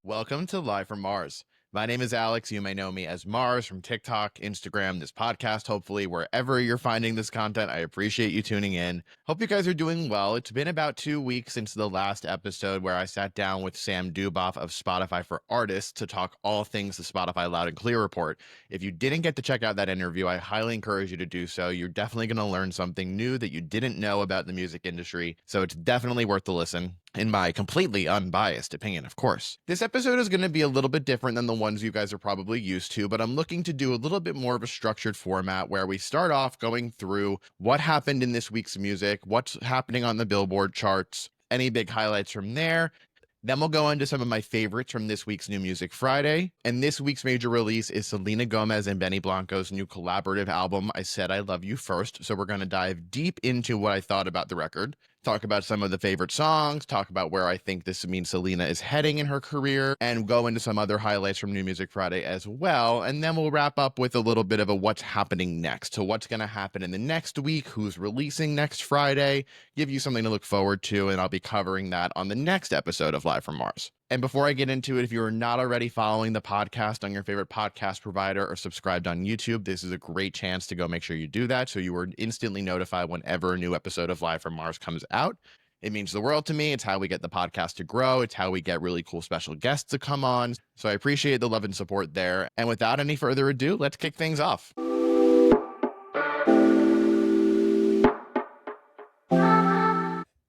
Welcome to Live from Mars. My name is Alex. You may know me as Mars from TikTok, Instagram, this podcast, hopefully wherever you're finding this content. I appreciate you tuning in. Hope you guys are doing well. It's been about 2 weeks since the last episode where I sat down with Sam Duboff of Spotify for Artists to talk all things the Spotify Loud and Clear report. If you didn't get to check out that interview, I highly encourage you to do so. You're definitely going to learn something new that you didn't know about the music industry, so it's definitely worth the listen. In my completely unbiased opinion, of course. This episode is going to be a little bit different than the ones you guys are probably used to, but I'm looking to do a little bit more of a structured format where we start off going through what happened in this week's music, what's happening on the Billboard charts, any big highlights from there. Then we'll go into some of my favorites from this week's New Music Friday. And this week's major release is Selena Gomez and Benny Blanco's new collaborative album, I Said I Love You First. So we're going to dive deep into what I thought about the record, talk about some of the favorite songs, talk about where I think this means Selena is heading in her career, and go into some other highlights from New Music Friday as well. And then we'll wrap up with a little bit of a what's happening next. So what's going to happen in the next week, who's releasing next Friday, give you something to look forward to, and I'll be covering that on the next episode of Live from Mars. And before I get into it, if you are not already following the podcast on your favorite podcast provider or subscribed on YouTube, this is a great chance to go make sure you do that so you are instantly notified whenever a new episode of Live from Mars comes out. It means the world to me. It's how we get the podcast to grow. It's how we get really cool special guests to come on. So I appreciate the love and support there. And without any further ado, let's kick things off.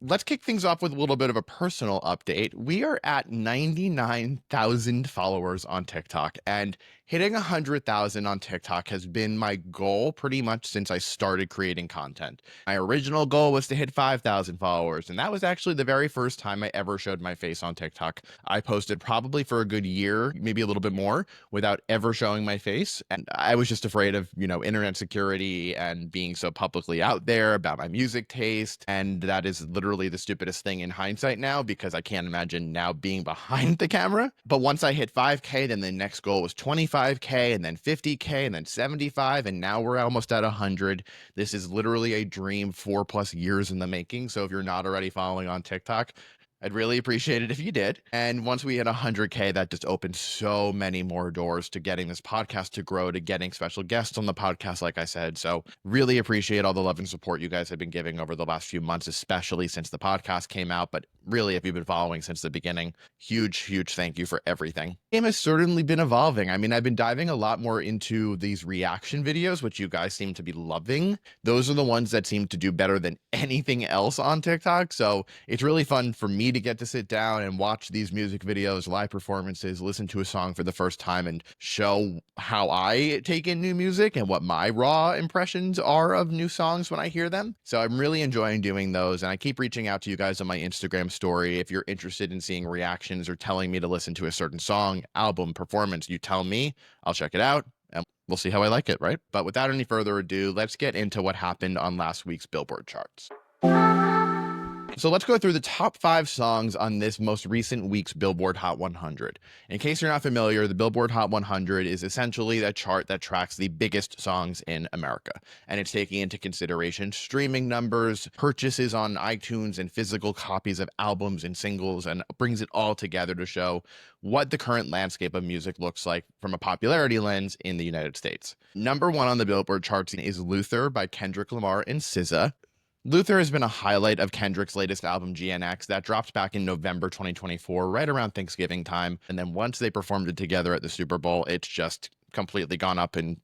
Let's kick things off with a little bit of a personal update. We are at 99,000 followers on TikTok, and hitting 100,000 on TikTok has been my goal pretty much since I started creating content. My original goal was to hit 5,000 followers, and that was actually the very first time I ever showed my face on TikTok. I posted probably for a good year, maybe a little bit more, without ever showing my face, and I was just afraid of, internet security and being so publicly out there about my music taste, and that is literally the stupidest thing in hindsight now because I can't imagine now being behind the camera. But once I hit 5K, then the next goal was 25K and then 50K and then 75, and now we're almost at 100. This is literally a dream 4+ years in the making. So if you're not already following on TikTok, I'd really appreciate it if you did. And once we hit 100K, that just opens so many more doors to getting this podcast to grow, to getting special guests on the podcast, like I said. So really appreciate all the love and support you guys have been giving over the last few months, especially since the podcast came out. But really, if you've been following since the beginning, huge thank you for everything. The game has certainly been evolving. I mean, I've been diving a lot more into these reaction videos, which you guys seem to be loving. Those are the ones that seem to do better than anything else on TikTok. So it's really fun for me to get to sit down and watch these music videos, live performances, listen to a song for the first time, and show how I take in new music and what my raw impressions are of new songs when I hear them. So I'm really enjoying doing those, and I keep reaching out to you guys on my Instagram story. If you're interested in seeing reactions or telling me to listen to a certain song, album, performance, you tell me, I'll check it out, and we'll see how I like it, right? But without any further ado, let's get into what happened on last week's Billboard charts. So let's go through the top 5 songs on this most recent week's Billboard Hot 100. In case you're not familiar, the Billboard Hot 100 is essentially a chart that tracks the biggest songs in America. And it's taking into consideration streaming numbers, purchases on iTunes, and physical copies of albums and singles, and brings it all together to show what the current landscape of music looks like from a popularity lens in the United States. Number 1 on the Billboard charts is Luther by Kendrick Lamar and SZA. Luther has been a highlight of Kendrick's latest album, GNX, that dropped back in November 2024, right around Thanksgiving time. And then once they performed it together at the Super Bowl, it's just completely gone up and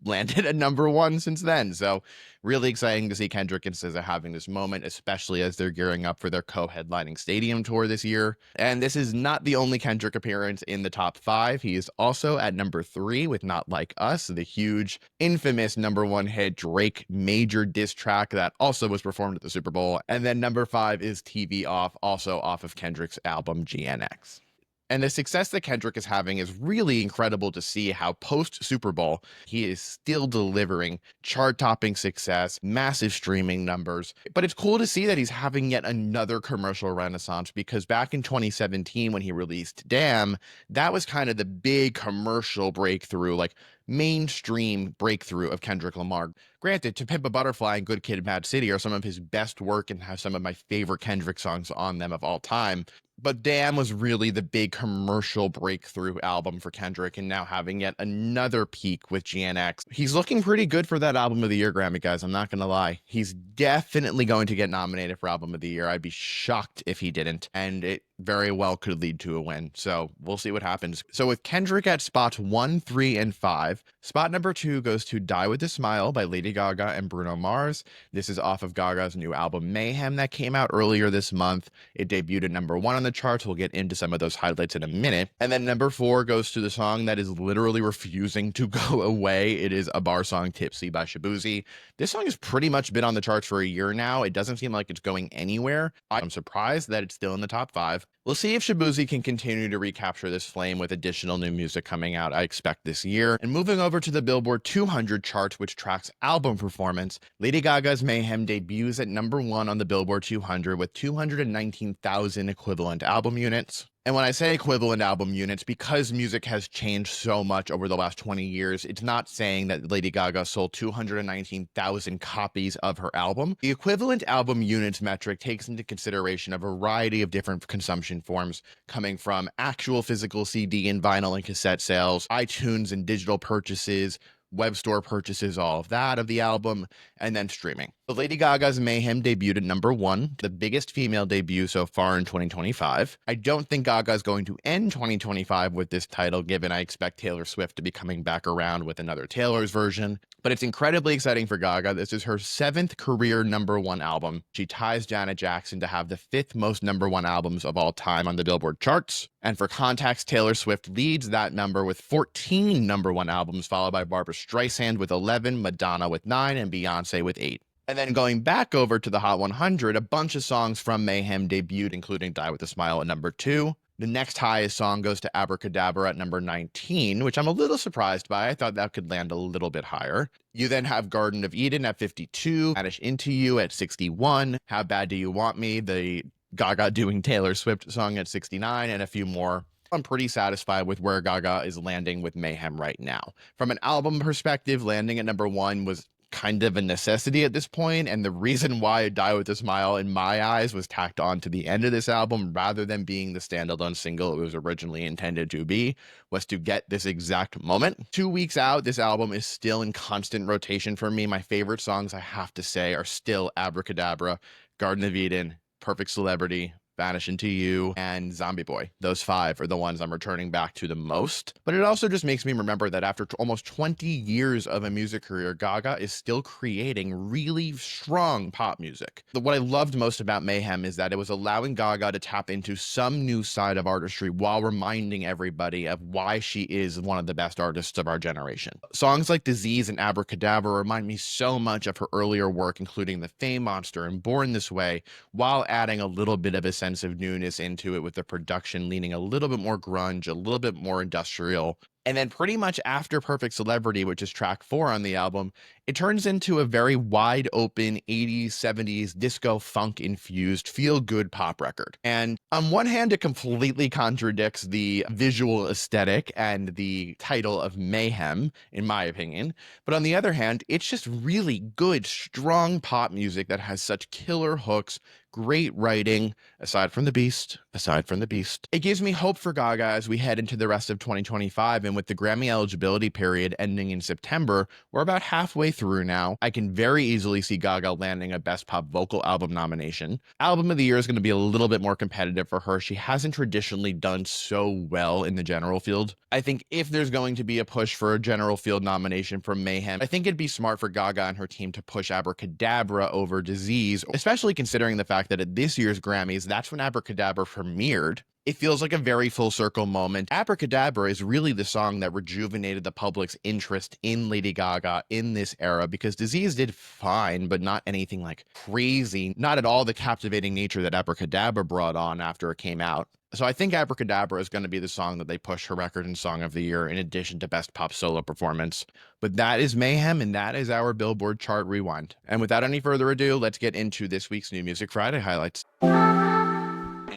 landed at number 1 since then. So really exciting to see Kendrick and SZA having this moment, especially as they're gearing up for their co-headlining stadium tour this year. And this is not the only Kendrick appearance in the top 5. He is also at number 3 with Not Like Us, the huge, infamous number 1 hit Drake major diss track that also was performed at the Super Bowl. And then number 5 is TV Off, also off of Kendrick's album GNX. And the success that Kendrick is having is really incredible to see how post-Super Bowl, he is still delivering chart-topping success, massive streaming numbers. But it's cool to see that he's having yet another commercial renaissance, because back in 2017 when he released Damn, that was kind of the big commercial breakthrough, like mainstream breakthrough of Kendrick Lamar. Granted, To Pimp a Butterfly and Good Kid, Mad City are some of his best work and have some of my favorite Kendrick songs on them of all time. But Damn was really the big commercial breakthrough album for Kendrick, and now having yet another peak with GNX. He's looking pretty good for that Album of the Year Grammy, guys. I'm not going to lie. He's definitely going to get nominated for Album of the Year. I'd be shocked if he didn't, and it very well could lead to a win. So we'll see what happens. So with Kendrick at spots 1, 3, and 5, spot number 2 goes to Die With a Smile by Lady Gaga and Bruno Mars. This is off of Gaga's new album Mayhem that came out earlier this month. It debuted at number 1 on the charts. We'll get into some of those highlights in a minute. And then number 4 goes to the song that is literally refusing to go away. It is a bar song, Tipsy by Shaboozey. This song has pretty much been on the charts for a year now. It doesn't seem like it's going anywhere. I'm surprised that it's still in the top 5. We'll see if Shaboozey can continue to recapture this flame with additional new music coming out, I expect, this year. And moving over to the Billboard 200 chart, which tracks album performance, Lady Gaga's Mayhem debuts at number 1 on the Billboard 200 with 219,000 equivalent album units. And when I say equivalent album units, because music has changed so much over the last 20 years, it's not saying that Lady Gaga sold 219,000 copies of her album. The equivalent album units metric takes into consideration a variety of different consumption forms, coming from actual physical CD and vinyl and cassette sales, iTunes and digital purchases, web store purchases, all of that of the album, and then streaming. So Lady Gaga's Mayhem debuted at number 1, the biggest female debut so far in 2025. I don't think Gaga is going to end 2025 with this title, given I expect Taylor Swift to be coming back around with another Taylor's version. But it's incredibly exciting for Gaga. This is her 7th career number 1 album. She ties Janet Jackson to have the 5th most number 1 albums of all time on the Billboard charts. And for context, Taylor Swift leads that number with 14 number 1 albums, followed by Barbra Streisand with 11, Madonna with 9, and Beyonce with 8. And then going back over to the Hot 100, a bunch of songs from Mayhem debuted, including Die With a Smile at number 2. The next highest song goes to Abracadabra at number 19, which I'm a little surprised by. I thought that could land a little bit higher. You then have Garden of Eden at 52, Vanish Into You at 61, How Bad Do You Want Me, the Gaga doing Taylor Swift song at 69, and a few more. I'm pretty satisfied with where Gaga is landing with Mayhem right now. From an album perspective, landing at number 1 was kind of a necessity at this point, and the reason why Die With a Smile in my eyes was tacked on to the end of this album rather than being the standalone single it was originally intended to be was to get this exact moment. 2 weeks out, this album is still in constant rotation for me. My favorite songs, I have to say, are still Abracadabra, Garden of Eden, Perfect Celebrity, Vanish Into You, and Zombie Boy. Those 5 are the ones I'm returning back to the most. But it also just makes me remember that after almost 20 years of a music career, Gaga is still creating really strong pop music. What I loved most about Mayhem is that it was allowing Gaga to tap into some new side of artistry while reminding everybody of why she is one of the best artists of our generation. Songs like Disease and Abracadabra remind me so much of her earlier work, including The Fame Monster and Born This Way, while adding a little bit of a sense of newness into it, with the production leaning a little bit more grunge, a little bit more industrial. And then pretty much after Perfect Celebrity, which is track 4 on the album, it turns into a very wide open 80s, 70s disco funk infused feel good pop record. And on one hand, it completely contradicts the visual aesthetic and the title of Mayhem, in my opinion. But on the other hand, it's just really good, strong pop music that has such killer hooks, great writing, aside from the beast. It gives me hope for Gaga as we head into the rest of 2025, and with the Grammy eligibility period ending in September, we're about halfway through now. I can very easily see Gaga landing a Best Pop Vocal Album nomination. Album of the Year is going to be a little bit more competitive for her. She hasn't traditionally done so well in the general field. I think if there's going to be a push for a general field nomination for Mayhem, I think it'd be smart for Gaga and her team to push Abracadabra over Disease, especially considering the fact that at this year's Grammys, that's when Abracadabra premiered. It feels like a very full circle moment. Abracadabra is really the song that rejuvenated the public's interest in Lady Gaga in this era, because Disease did fine, but not anything like crazy, not at all the captivating nature that Abracadabra brought on after it came out. So I think Abracadabra is going to be the song that they push her record and Song of the Year in addition to Best Pop Solo Performance. But that is Mayhem, and that is our Billboard Chart Rewind. And without any further ado, let's get into this week's New Music Friday highlights.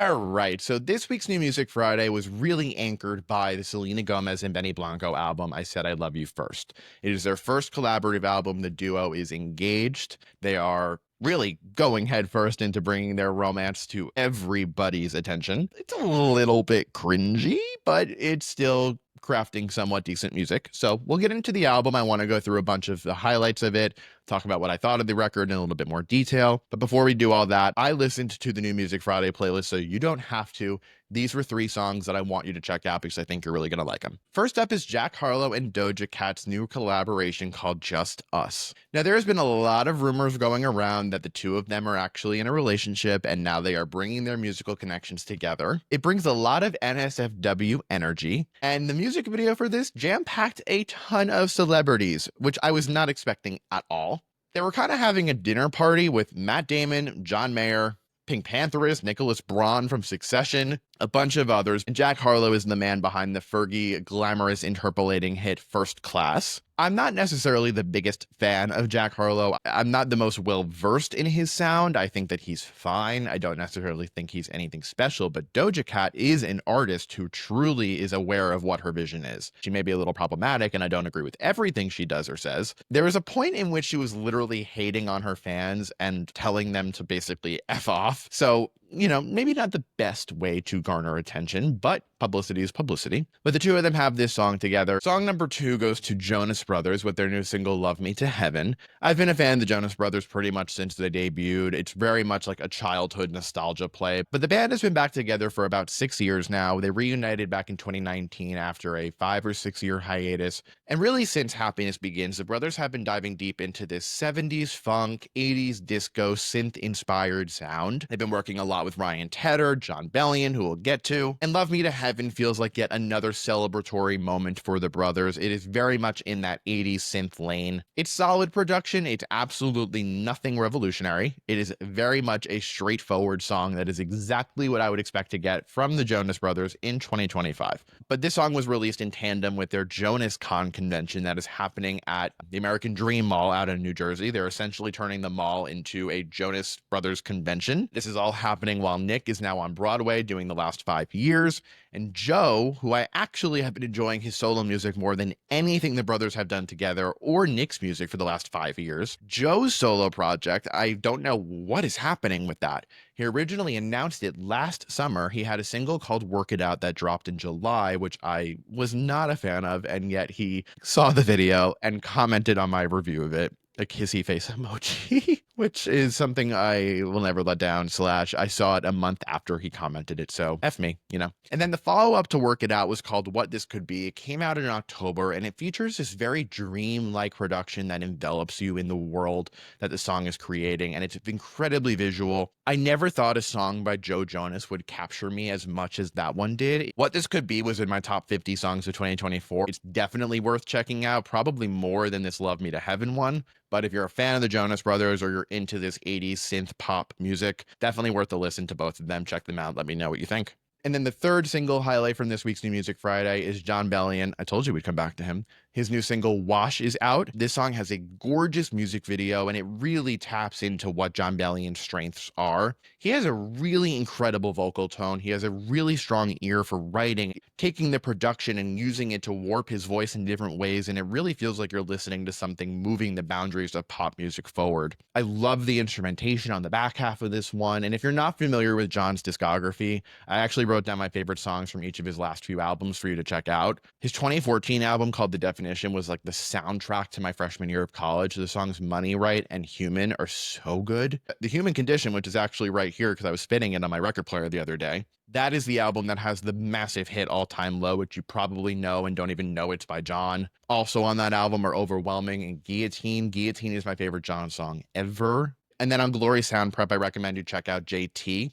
All right, so this week's New Music Friday was really anchored by the Selena Gomez and Benny Blanco album, I Said I Love You First. It is their first collaborative album. The duo is engaged. They are really going headfirst into bringing their romance to everybody's attention. It's a little bit cringy, but it's still crafting somewhat decent music. So we'll get into the album. I want to go through a bunch of the highlights of it, talk about what I thought of the record in a little bit more detail. But before we do all that, I listened to the new Music Friday playlist, so you don't have to. These were 3 songs that I want you to check out because I think you're really going to like them. First up is Jack Harlow and Doja Cat's new collaboration called Just Us. Now, there has been a lot of rumors going around that the two of them are actually in a relationship, and now they are bringing their musical connections together. It brings a lot of NSFW energy, and the music video for this jam-packed a ton of celebrities, which I was not expecting at all. They were kind of having a dinner party with Matt Damon, John Mayer, Pink Pantherist, Nicholas Braun from Succession, a bunch of others, and Jack Harlow is the man behind the Fergie glamorous interpolating hit First Class. I'm not necessarily the biggest fan of Jack Harlow. I'm not the most well-versed in his sound. I think that he's fine. I don't necessarily think he's anything special, but Doja Cat is an artist who truly is aware of what her vision is. She may be a little problematic, and I don't agree with everything she does or says. There was a point in which she was literally hating on her fans and telling them to basically F off. So, maybe not the best way to garner attention, but publicity is publicity. But the two of them have this song together. Song number 2 goes to Jonas Brothers with their new single, Love Me to Heaven. I've been a fan of the Jonas Brothers pretty much since they debuted. It's very much like a childhood nostalgia play, but the band has been back together for about 6 years now. They reunited back in 2019 after a 5 or 6 year hiatus. And really since Happiness Begins, the brothers have been diving deep into this 70s funk, 80s disco, synth-inspired sound. They've been working a lot with Ryan Tedder, Jon Bellion, who we'll get to, and Love Me to Heaven feels like yet another celebratory moment for the brothers. It is very much in that 80s synth lane. It's solid production. It's absolutely nothing revolutionary. It is very much a straightforward song that is exactly what I would expect to get from the Jonas Brothers in 2025. But this song was released in tandem with their Jonas Con convention that is happening at the American Dream Mall out in New Jersey. They're essentially turning the mall into a Jonas Brothers convention. This is all happening while Nick is now on Broadway doing The Last 5 Years. And Joe, who I actually have been enjoying his solo music more than anything the brothers have done together or Nick's music for the last 5 years. Joe's solo project, I don't know what is happening with that. He originally announced it last summer. He had a single called Work It Out that dropped in July, which I was not a fan of, and yet he saw the video and commented on my review of it. A kissy face emoji, which is something I will never let down, / I saw it a month after he commented it, so F me, And then the follow-up to Work It Out was called What This Could Be. It came out in October, and it features this very dream-like production that envelops you in the world that the song is creating, and it's incredibly visual. I never thought a song by Joe Jonas would capture me as much as that one did. What This Could Be was in my top 50 songs of 2024. It's definitely worth checking out, probably more than this Love Me to Heaven one. But if you're a fan of the Jonas Brothers or you're into this 80s synth pop music, definitely worth a listen to both of them. Check them out. Let me know what you think. And then the third single highlight from this week's New Music Friday is Jon Bellion. I told you we'd come back to him. His new single, Wash, is out. This song has a gorgeous music video, and it really taps into what Jon Bellion's strengths are. He has a really incredible vocal tone. He has a really strong ear for writing, taking the production and using it to warp his voice in different ways, and it really feels like you're listening to something moving the boundaries of pop music forward. I love the instrumentation on the back half of this one, and if you're not familiar with Jon's discography, I actually wrote down my favorite songs from each of his last few albums for you to check out. His 2014 album called The Definition was like the soundtrack to my freshman year of college. The songs Money Right and Human are so good. The Human Condition, which is actually right here because I was spinning it on my record player the other day, that is the album that has the massive hit All Time Low, which you probably know and don't even know it's by Jon. Also on that album are Overwhelming and Guillotine. Guillotine is my favorite Jon song ever. And then on Glory Sound Prep, I recommend you check out JT.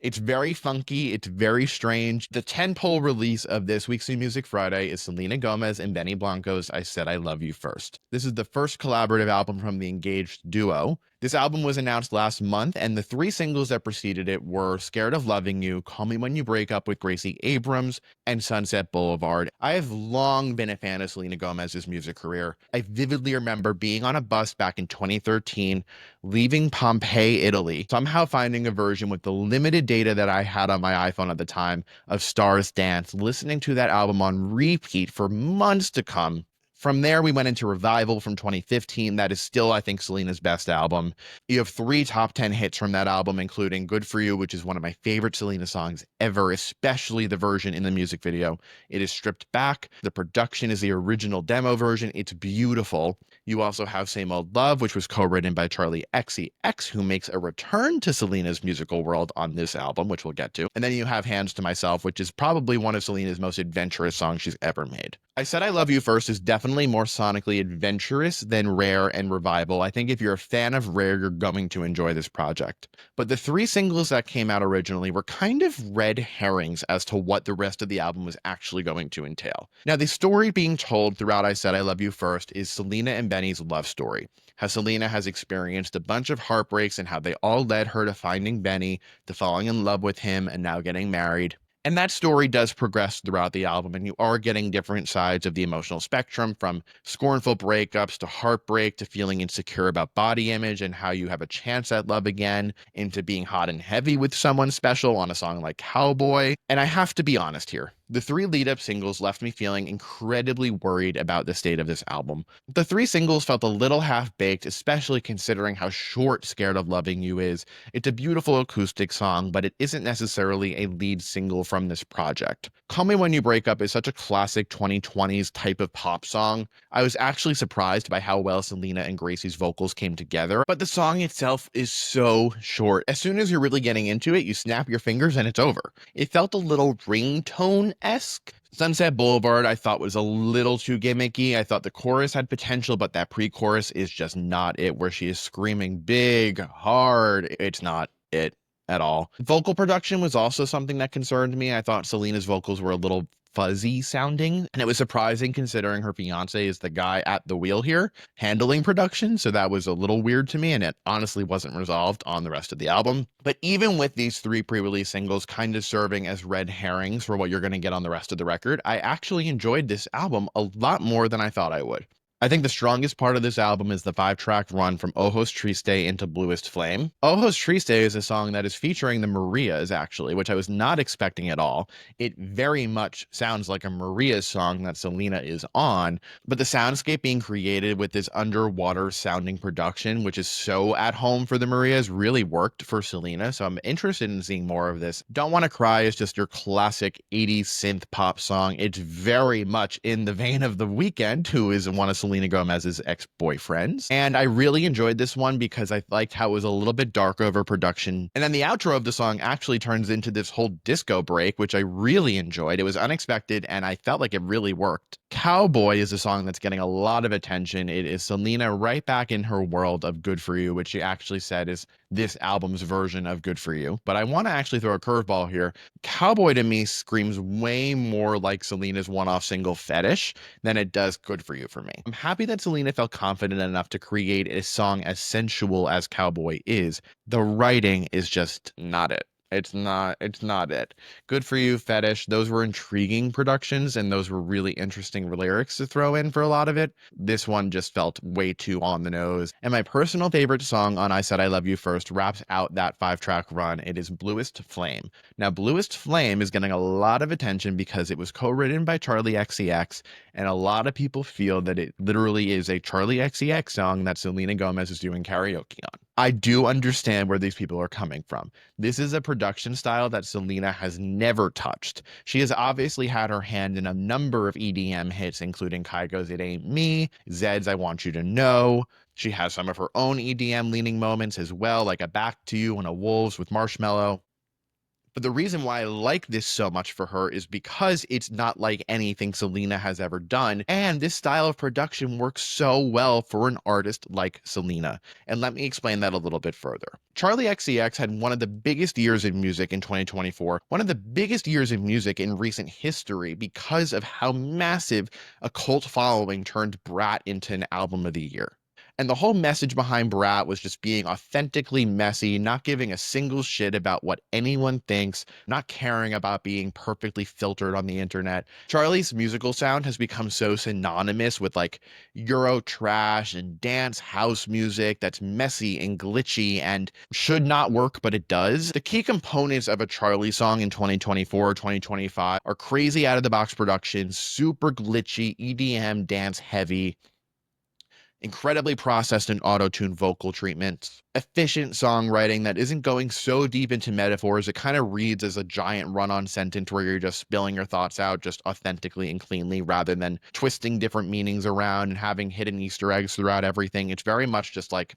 It's very funky. It's very strange. The tentpole release of this week's New Music Friday is Selena Gomez and Benny Blanco's I Said I Love You First. This is the first collaborative album from the engaged duo. This album was announced last month, and the 3 singles that preceded it were Scared of Loving You, Call Me When You Break Up with Gracie Abrams, and Sunset Boulevard. I have long been a fan of Selena Gomez's music career. I vividly remember being on a bus back in 2013, leaving Pompeii, Italy, somehow finding a version with the limited data that I had on my iPhone at the time of Stars Dance, listening to that album on repeat for months to come. From there, we went into Revival from 2015. That is still, I think, Selena's best album. You have 3 top 10 hits from that album, including Good For You, which is one of my favorite Selena songs ever, especially the version in the music video. It is stripped back. The production is the original demo version. It's beautiful. You also have Same Old Love, which was co-written by Charlie XCX, who makes a return to Selena's musical world on this album, which we'll get to. And then you have Hands to Myself, which is probably one of Selena's most adventurous songs she's ever made. I Said I Love You First is definitely more sonically adventurous than Rare and Revival. I think if you're a fan of Rare, you're going to enjoy this project. But the 3 singles that came out originally were kind of red herrings as to what the rest of the album was actually going to entail. Now, the story being told throughout I Said I Love You First is Selena and Benny's love story. How Selena has experienced a bunch of heartbreaks and how they all led her to finding Benny, to falling in love with him, and now getting married. And that story does progress throughout the album, and you are getting different sides of the emotional spectrum, from scornful breakups to heartbreak to feeling insecure about body image and how you have a chance at love again, into being hot and heavy with someone special on a song like Cowboy. And I have to be honest here. The 3 lead-up singles left me feeling incredibly worried about the state of this album. The 3 singles felt a little half-baked, especially considering how short Scared of Loving You is. It's a beautiful acoustic song, but it isn't necessarily a lead single from this project. Call Me When You Break Up is such a classic 2020s type of pop song. I was actually surprised by how well Selena and Gracie's vocals came together, but the song itself is so short. As soon as you're really getting into it, you snap your fingers and it's over. It felt a little ringtone-esque. Sunset Boulevard I thought was a little too gimmicky. I thought the chorus had potential, but that pre-chorus is just not it, where she is screaming big, hard. It's not it at all. Vocal production was also something that concerned me. I thought Selena's vocals were a little fuzzy sounding, and it was surprising considering her fiance is the guy at the wheel here handling production, so that was a little weird to me, and it honestly wasn't resolved on the rest of the album. But even with these 3 pre-release singles kind of serving as red herrings for what you're going to get on the rest of the record, I actually enjoyed this album a lot more than I thought I would. I think the strongest part of this album is the 5-track run from Ojos Triste into Bluest Flame. Ojos Triste is a song that is featuring the Marias, actually, which I was not expecting at all. It very much sounds like a Marias song that Selena is on, but the soundscape being created with this underwater sounding production, which is so at home for the Marias, really worked for Selena, so I'm interested in seeing more of this. Don't Wanna Cry is just your classic 80s synth pop song. It's very much in the vein of The Weeknd, who is one of Selena Gomez's ex-boyfriends. And I really enjoyed this one because I liked how it was a little bit dark over production. And then the outro of the song actually turns into this whole disco break, which I really enjoyed. It was unexpected and I felt like it really worked. Cowboy is a song that's getting a lot of attention. It is Selena right back in her world of Good For You, which she actually said is this album's version of Good For You. But I want to actually throw a curveball here. Cowboy to me screams way more like Selena's one-off single Fetish than it does Good For You for me. I'm happy that Selena felt confident enough to create a song as sensual as Cowboy is. The writing is just not it. It's not it. Good For You, Fetish, those were intriguing productions, and those were really interesting lyrics to throw in for a lot of it. This one just felt way too on the nose. And my personal favorite song on I Said I Love You First wraps out that 5-track run. It is Bluest Flame. Now, Bluest Flame is getting a lot of attention because it was co-written by Charlie XCX, and a lot of people feel that it literally is a Charlie XCX song that Selena Gomez is doing karaoke on. I do understand where these people are coming from. This is a production style that Selena has never touched. She has obviously had her hand in a number of EDM hits, including Kygo's It Ain't Me, Zed's I Want You to Know. She has some of her own EDM leaning moments as well, like a Back to You and a Wolves with Marshmello. But the reason why I like this so much for her is because it's not like anything Selena has ever done, and this style of production works so well for an artist like Selena. And let me explain that a little bit further. Charlie XCX had one of the biggest years in music in 2024, one of the biggest years in music in recent history because of how massive a cult following turned Brat into an album of the year. And the whole message behind Brat was just being authentically messy, not giving a single shit about what anyone thinks, not caring about being perfectly filtered on the internet. Charli's musical sound has become so synonymous with like Euro trash and dance house music that's messy and glitchy and should not work, but it does. The key components of a Charli song in 2024 or 2025 are crazy out of the box production, super glitchy, EDM dance heavy, incredibly processed and auto-tuned vocal treatments, efficient songwriting that isn't going so deep into metaphors. It kind of reads as a giant run-on sentence where you're just spilling your thoughts out just authentically and cleanly rather than twisting different meanings around and having hidden Easter eggs throughout everything. It's very much just like,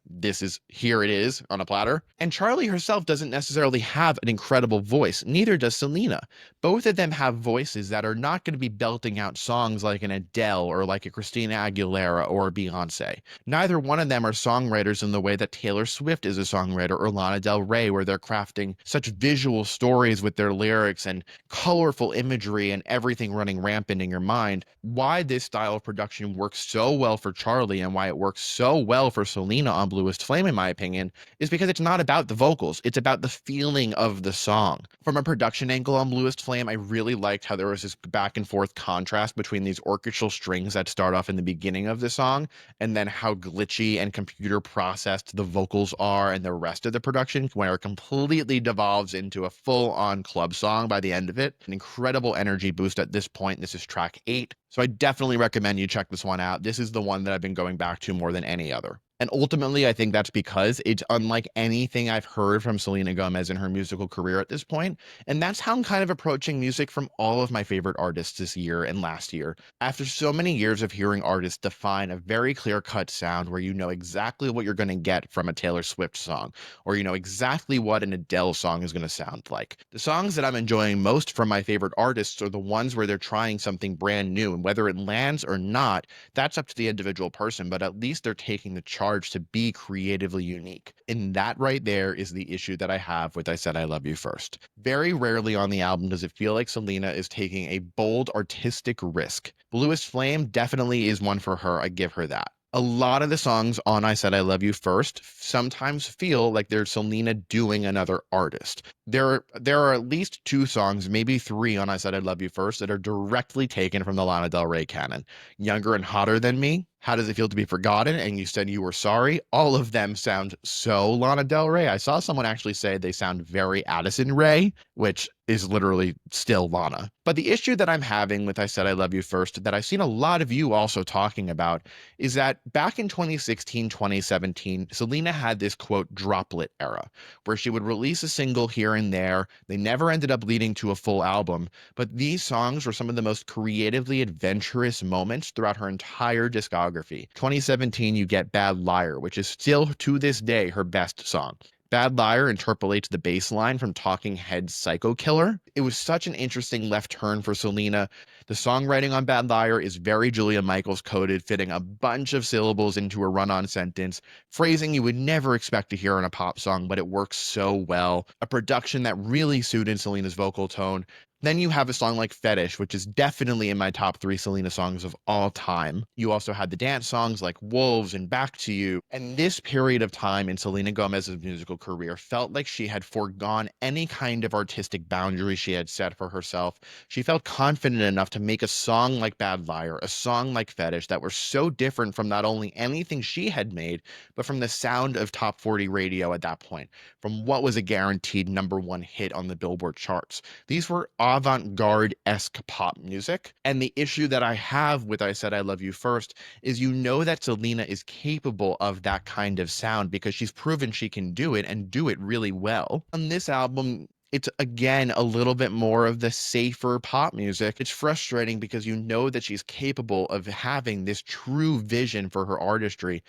here it is on a platter. And Charli herself doesn't necessarily have an incredible voice. Neither does Selena. Both of them have voices that are not going to be belting out songs like an Adele or like a Christina Aguilera or a Beyonce. Neither one of them are songwriters in the way that Taylor Swift is a songwriter or Lana Del Rey, where they're crafting such visual stories with their lyrics and colorful imagery and everything running rampant in your mind. Why this style of production works so well for Charli and why it works so well for Selena on Bluest Flame, in my opinion, is because it's not about the vocals. It's about the feeling of the song. From a production angle on Bluest Flame, I really liked how there was this back and forth contrast between these orchestral strings that start off in the beginning of the song and then how glitchy and computer processed the vocals are and the rest of the production, where it completely devolves into a full-on club song by the end of it. An incredible energy boost at this point. This is track 8. So I definitely recommend you check this one out. This is the one that I've been going back to more than any other. And ultimately, I think that's because it's unlike anything I've heard from Selena Gomez in her musical career at this point. And that's how I'm kind of approaching music from all of my favorite artists this year and last year. After so many years of hearing artists define a very clear-cut sound where you know exactly what you're going to get from a Taylor Swift song, or you know exactly what an Adele song is going to sound like. The songs that I'm enjoying most from my favorite artists are the ones where they're trying something brand new, and whether it lands or not, that's up to the individual person, but at least they're taking the charge to be creatively unique. And that right there is the issue that I have with I Said I Love You First. Very rarely on the album does it feel like Selena is taking a bold artistic risk. Bluest Flame definitely is one for her. I give her that. A lot of the songs on I Said I Love You First sometimes feel like they're Selena doing another artist. There are at least 2 songs, maybe 3 on I Said I Love You First that are directly taken from the Lana Del Rey canon. Younger and Hotter Than Me, How Does It Feel to Be Forgotten, and You Said You Were Sorry. All of them sound so Lana Del Rey. I saw someone actually say they sound very Addison Rae, which is literally still Lana. But the issue that I'm having with I Said I Love You First, that I've seen a lot of you also talking about, is that back in 2016, 2017, Selena had this quote droplet era, where she would release a single here and there. They never ended up leading to a full album, but these songs were some of the most creatively adventurous moments throughout her entire discography. 2017, you get Bad Liar, which is still to this day her best song. Bad Liar interpolates the bass line from Talking Heads' Psycho Killer. It was such an interesting left turn for Selena. The songwriting on Bad Liar is very Julia Michaels coded, fitting a bunch of syllables into a run-on sentence, phrasing you would never expect to hear in a pop song, but it works so well. A production that really suited Selena's vocal tone. Then you have a song like Fetish, which is definitely in my top 3 Selena songs of all time. You also had the dance songs like Wolves and Back to You. And this period of time in Selena Gomez's musical career felt like she had foregone any kind of artistic boundary she had set for herself. She felt confident enough to make a song like Bad Liar, a song like Fetish that were so different from not only anything she had made, but from the sound of top 40 radio at that point, from what was a guaranteed #1 hit on the Billboard charts. These were avant-garde-esque pop music. And the issue that I have with I Said I Love You First is you know that Selena is capable of that kind of sound because she's proven she can do it and do it really well. On this album, it's again a little bit more of the safer pop music. It's frustrating because you know that she's capable of having this true vision for her artistry,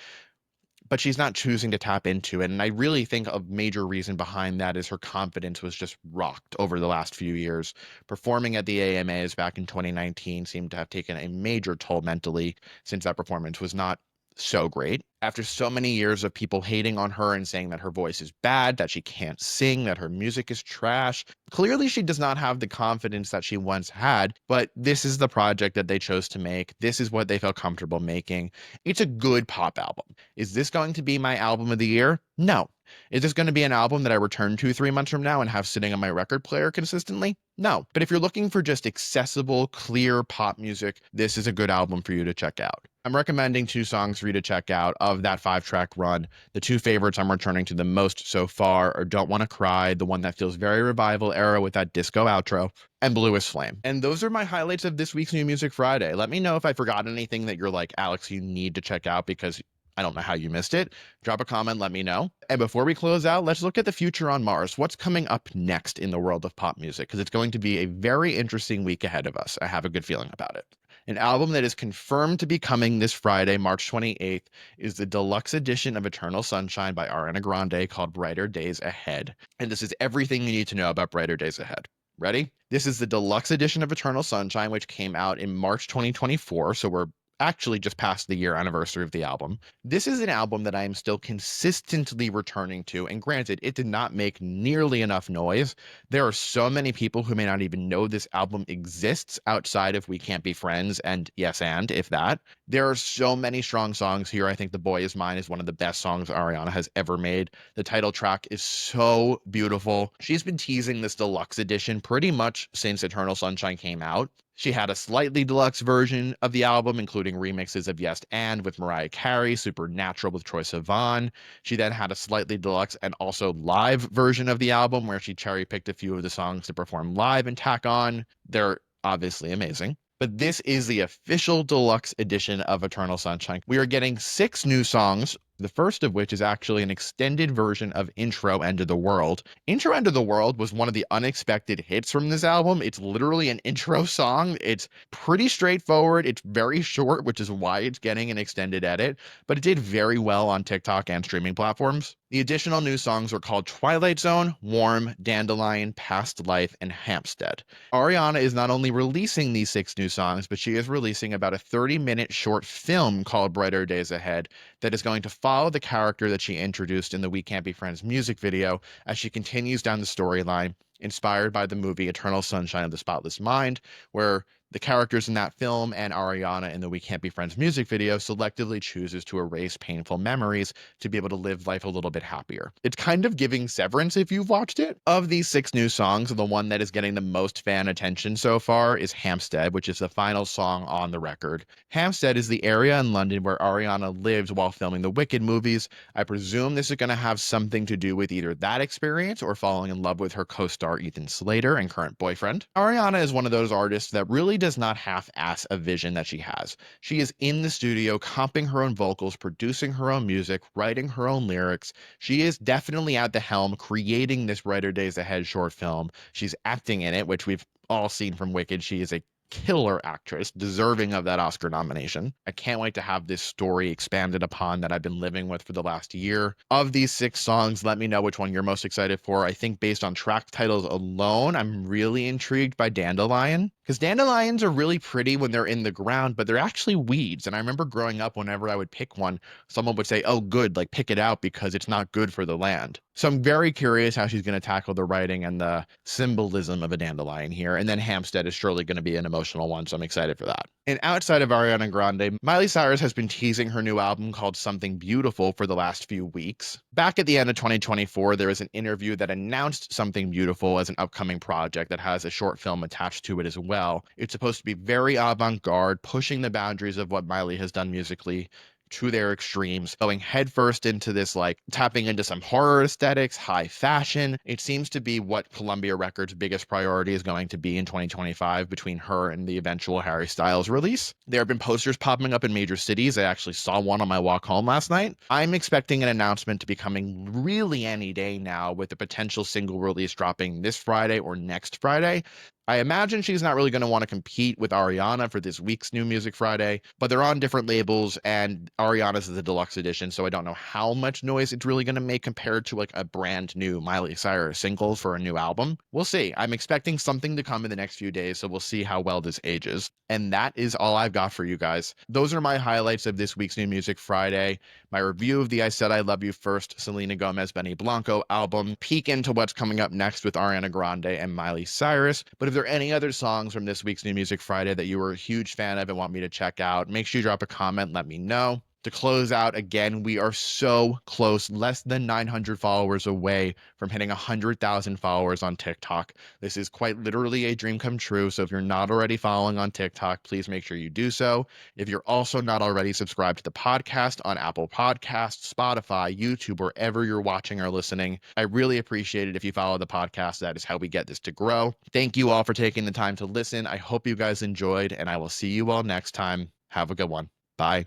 but she's not choosing to tap into it. And I really think a major reason behind that is her confidence was just rocked over the last few years. Performing at the AMAs back in 2019 seemed to have taken a major toll mentally, since that performance was not so great. After so many years of people hating on her and saying that her voice is bad, that she can't sing, that her music is trash, clearly she does not have the confidence that she once had, but this is the project that they chose to make. This is what they felt comfortable making. It's a good pop album. Is this going to be my album of the year? No. Is this going to be an album that I return to 3 months from now and have sitting on my record player consistently? No. But if you're looking for just accessible, clear pop music, this is a good album for you to check out. I'm recommending 2 songs for you to check out of that 5-track run. The 2 favorites I'm returning to the most so far are Don't Wanna Cry, the one that feels very revival era with that disco outro, and Blue is Flame. And those are my highlights of this week's New Music Friday. Let me know if I forgot anything that you're like, Alex, you need to check out because I don't know how you missed it. Drop a comment, let me know. And before we close out, let's look at the future on Mars. What's coming up next in the world of pop music? Because it's going to be a very interesting week ahead of us. I have a good feeling about it. An album that is confirmed to be coming this Friday, March 28th, is the deluxe edition of Eternal Sunshine by Ariana Grande called Brighter Days Ahead. And this is everything you need to know about Brighter Days Ahead. Ready? This is the deluxe edition of Eternal Sunshine, which came out in March 2024, so we're actually just past the year anniversary of the album. This is an album that I am still consistently returning to, and granted, it did not make nearly enough noise. There are so many people who may not even know this album exists outside of We Can't Be Friends and Yes and, if that. There are so many strong songs here. I think The Boy Is Mine is one of the best songs Ariana has ever made. The title track is so beautiful. She's been teasing this deluxe edition pretty much since Eternal Sunshine came out. She had a slightly deluxe version of the album, including remixes of Yes and with Mariah Carey, Supernatural with Troye Sivan. She then had a slightly deluxe and also live version of the album where she cherry-picked a few of the songs to perform live and tack on. They're obviously amazing. But this is the official deluxe edition of Eternal Sunshine. We are getting 6 new songs, the first of which is actually an extended version of Intro End of the World. Intro End of the World was one of the unexpected hits from this album. It's literally an intro song. It's pretty straightforward. It's very short, which is why it's getting an extended edit, but it did very well on TikTok and streaming platforms. The additional new songs are called Twilight Zone, Warm, Dandelion, Past Life, and Hampstead. Ariana is not only releasing these 6 new songs, but she is releasing about a 30-minute short film called Brighter Days Ahead that is going to follow the character that she introduced in the We Can't Be Friends music video as she continues down the storyline inspired by the movie Eternal Sunshine of the Spotless Mind, where the characters in that film and Ariana in the We Can't Be Friends music video selectively chooses to erase painful memories to be able to live life a little bit happier. It's kind of giving Severance if you've watched it. Of these 6 new songs, the one that is getting the most fan attention so far is Hampstead, which is the final song on the record. Hampstead is the area in London where Ariana lives while filming the Wicked movies. I presume this is going to have something to do with either that experience or falling in love with her co-star Ethan Slater and current boyfriend. Ariana is one of those artists that really does not half-ass a vision that she has. She is in the studio, comping her own vocals, producing her own music, writing her own lyrics. She is definitely at the helm, creating this Brighter Days Ahead short film. She's acting in it, which we've all seen from Wicked. She is a killer actress, deserving of that Oscar nomination. I can't wait to have this story expanded upon that I've been living with for the last year. Of these 6 songs, let me know which one you're most excited for. I think based on track titles alone, I'm really intrigued by Dandelion, because dandelions are really pretty when they're in the ground, but they're actually weeds. And I remember growing up, whenever I would pick one, someone would say, oh, good, like pick it out because it's not good for the land. So I'm very curious how she's going to tackle the writing and the symbolism of a dandelion here. And then Hampstead is surely going to be an emotional one, so I'm excited for that. And outside of Ariana Grande, Miley Cyrus has been teasing her new album called Something Beautiful for the last few weeks. Back at the end of 2024, there was an interview that announced Something Beautiful as an upcoming project that has a short film attached to it as well. It's supposed to be very avant-garde, pushing the boundaries of what Miley has done musically to their extremes, going headfirst into this, like tapping into some horror aesthetics, high fashion. It seems to be what Columbia Records' biggest priority is going to be in 2025 between her and the eventual Harry Styles release. There have been posters popping up in major cities. I actually saw one on my walk home last night. I'm expecting an announcement to be coming really any day now, with the potential single release dropping this Friday or next Friday. I imagine she's not really going to want to compete with Ariana for this week's New Music Friday, but they're on different labels, and Ariana's is the deluxe edition, so I don't know how much noise it's really going to make compared to like a brand new Miley Cyrus single for a new album. We'll see. I'm expecting something to come in the next few days, so we'll see how well this ages. And that is all I've got for you guys. Those are my highlights of this week's New Music Friday. My review of the I Said I Love You First Selena Gomez Benny Blanco album, peek into what's coming up next with Ariana Grande and Miley Cyrus. But if there are any other songs from this week's New Music Friday that you were a huge fan of and want me to check out, make sure you drop a comment, let me know. To close out, again, we are so close, less than 900 followers away from hitting 100,000 followers on TikTok. This is quite literally a dream come true. So if you're not already following on TikTok, please make sure you do so. If you're also not already subscribed to the podcast on Apple Podcasts, Spotify, YouTube, wherever you're watching or listening, I really appreciate it if you follow the podcast. That is how we get this to grow. Thank you all for taking the time to listen. I hope you guys enjoyed, and I will see you all next time. Have a good one. Bye.